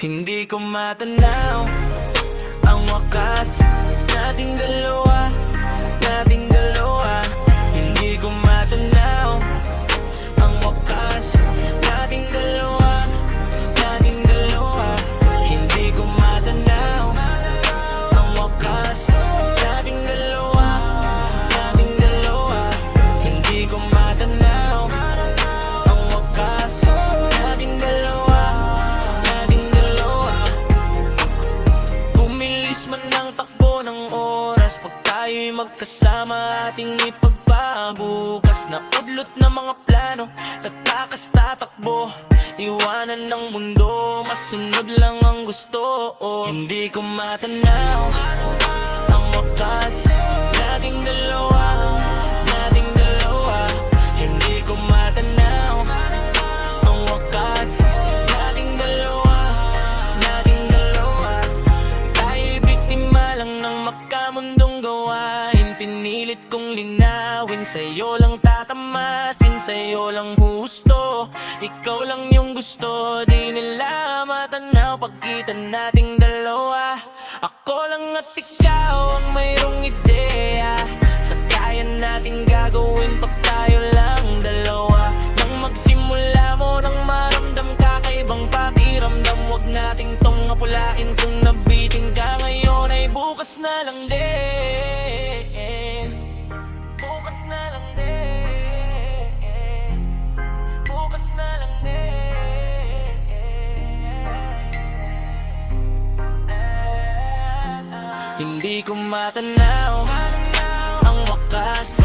Hindi ko matanaw ang wakas nating dalawa, nating dalawa. Hindi ko matanaw ang wakas nating dalawa, nating dalawa. Hindi ko matanaw ang wakas nating dalawa, nating dalawa. Hindi ko matanaw ang wakas nating dalawa, nating dalawa. Bumilis man ang takbo ng oras, pag tayo'y magkasama ating ipagpabukas. Na udlot na mga plano, tatakas tatakbo, iwanan ng mundo, masunod lang ang gusto. Hindi ko matanaw ang wakas nating dalawa, nating dalawa. Hindi ko matanaw ang wakas nating dalawa, nating dalawa. Tayo'y biktima lang ng makamundong gawain. Pinilit kong linawin, sa'yo lang tatamasin, sa'yo lang husto. Ikaw lang yung gusto, di nila matanaw pagkita nating dalawa. Ako lang at ikaw ang mayroong ideya sa kaya nating gagawin pag tayo lang dalawa. Nang magsimula mo nang maramdam kakaibang pakiramdam, huwag nating tong apulain. Kung nabitin ka ngayon ay bukas na lang din, bukas na lang din, bukas na lang din. Hindi ko matanaw ang wakas